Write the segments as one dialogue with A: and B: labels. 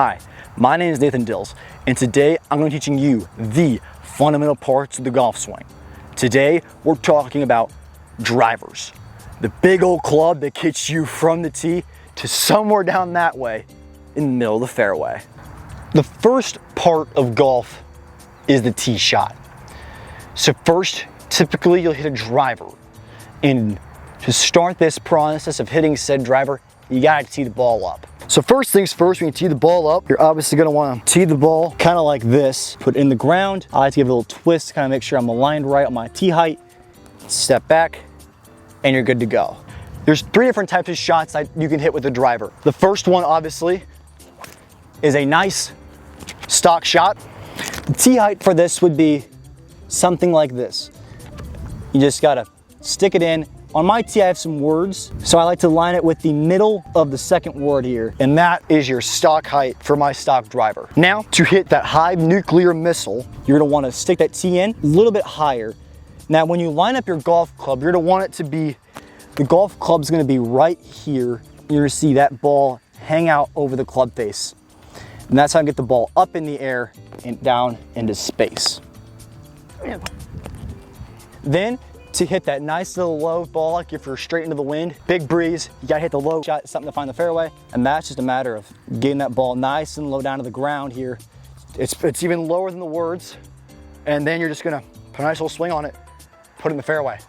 A: Hi, my name is Nathan Dills, and today I'm going to be teaching you the fundamental parts of the golf swing. Today, we're talking about drivers. The big old club that gets you from the tee to somewhere down that way in the middle of the fairway. The first part of golf is the tee shot. So first, typically you'll hit a driver. And to start this process of hitting said driver, you gotta tee the ball up. So first things first, when you tee the ball up, you're obviously gonna wanna tee the ball kind of like this, put it in the ground. I like to give it a little twist to kind of make sure I'm aligned right on my tee height. Step back, and you're good to go. There's three different types of shots that you can hit with the driver. The first one, obviously, is a nice stock shot. The tee height for this would be something like this. You just gotta stick it in. On my tee, I have some words, so I like to line it with the middle of the second word here, and that is your stock height for my stock driver. Now, to hit that high nuclear missile, you're gonna wanna stick that tee in a little bit higher. Now, when you line up your golf club, you're gonna want it to be, the golf club's gonna be right here. You're gonna see that ball hang out over the club face. And that's how I get the ball up in the air and down into space. Then, to hit that nice little low ball, like if you're straight into the wind, big breeze, you gotta hit the low shot, something to find the fairway. And that's just a matter of getting that ball nice and low down to the ground here. It's even lower than the words. And then you're just gonna put a nice little swing on it, put it in the fairway.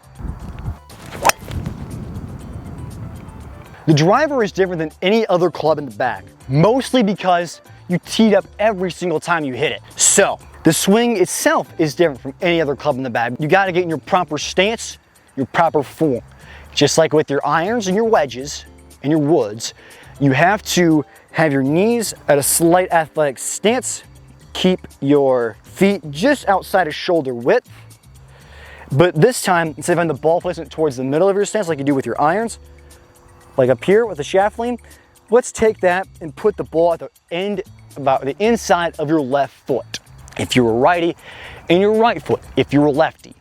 A: The driver is different than any other club in the bag, mostly because you teed up every single time you hit it. So, the swing itself is different from any other club in the bag. You gotta get in your proper stance, your proper form. Just like with your irons and your wedges and your woods, you have to have your knees at a slight athletic stance, keep your feet just outside of shoulder width. But this time, instead of having the ball placement towards the middle of your stance like you do with your irons, like up here with the shaft lean, let's take that and put the ball at the end, about the inside of your left foot. If you're a righty, and your right foot if you're a lefty.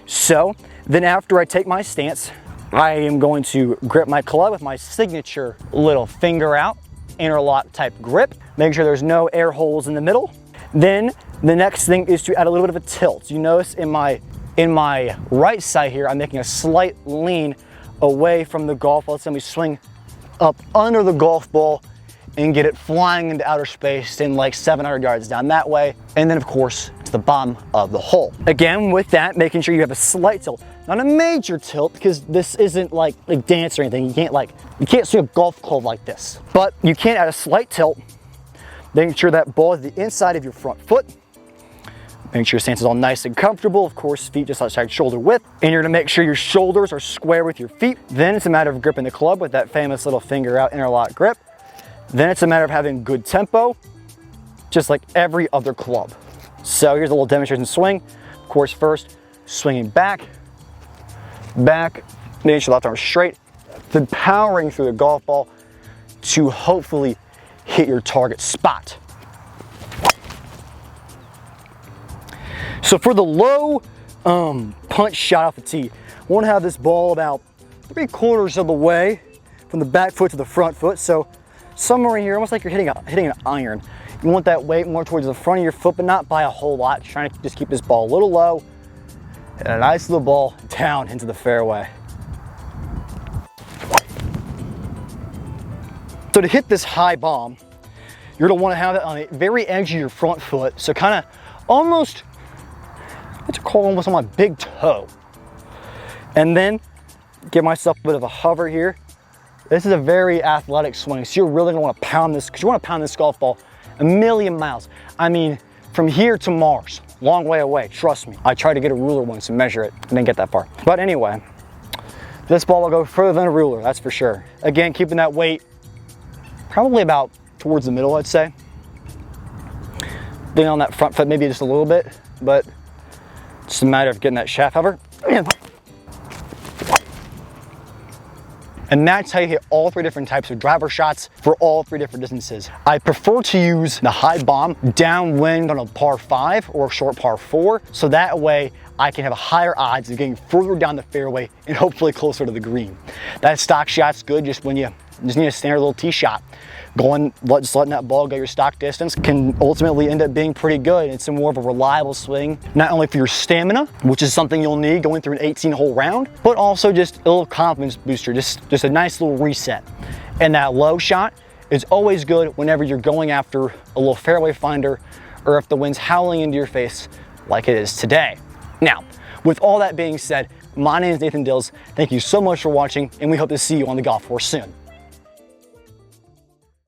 A: So then after I take my stance, I am going to grip my club with my signature little finger out, interlock type grip, make sure there's no air holes in the middle. Then the next thing is to add a little bit of a tilt. You notice in my right side here, I'm making a slight lean away from the golf ball. Let's let me swing up under the golf ball and get it flying into outer space in like 700 yards down that way. And then of course, to the bottom of the hole. Again, with that, making sure you have a slight tilt, not a major tilt, because this isn't like dance or anything. You can't swing a golf club like this, but you can add a slight tilt, making sure that ball is the inside of your front foot. Make sure your stance is all nice and comfortable. Of course, feet just outside shoulder width. And you're gonna make sure your shoulders are square with your feet. Then it's a matter of gripping the club with that famous little finger out interlock grip. Then it's a matter of having good tempo, just like every other club. So here's a little demonstration swing. Of course, first, swinging back, making sure the left arm is straight, then powering through the golf ball to hopefully hit your target spot. So for the low punch shot off the tee, I want to have this ball about 3/4 of the way from the back foot to the front foot. So somewhere in here, almost like you're hitting an iron. You want that weight more towards the front of your foot, but not by a whole lot. You're trying to just keep this ball a little low and a nice little ball down into the fairway. So to hit this high bomb, you're gonna want to have it on the very edge of your front foot. So kind of almost, what's it called, almost on my big toe. And then give myself a bit of a hover here. This is a very athletic swing, so you're really gonna wanna pound this, because you wanna pound this golf ball a million miles. I mean, from here to Mars, long way away, trust me. I tried to get a ruler once and measure it, and didn't get that far. But anyway, this ball will go further than a ruler, that's for sure. Again, keeping that weight probably about towards the middle, I'd say. Lean on that front foot maybe just a little bit, but it's just a matter of getting that shaft hover. And that's how you hit all three different types of driver shots for all three different distances. I prefer to use the high bomb downwind on a par 5 or a short par 4, so that way I can have a higher odds of getting further down the fairway and hopefully closer to the green. That stock shot's good just when you just need a standard little tee shot. just letting that ball go your stock distance can ultimately end up being pretty good. It's a more of a reliable swing, not only for your stamina, which is something you'll need going through an 18-hole round, but also just a little confidence booster, just a nice little reset. And that low shot is always good whenever you're going after a little fairway finder or if the wind's howling into your face like it is today. Now, with all that being said, my name is Nathan Dills. Thank you so much for watching, and we hope to see you on the golf course soon.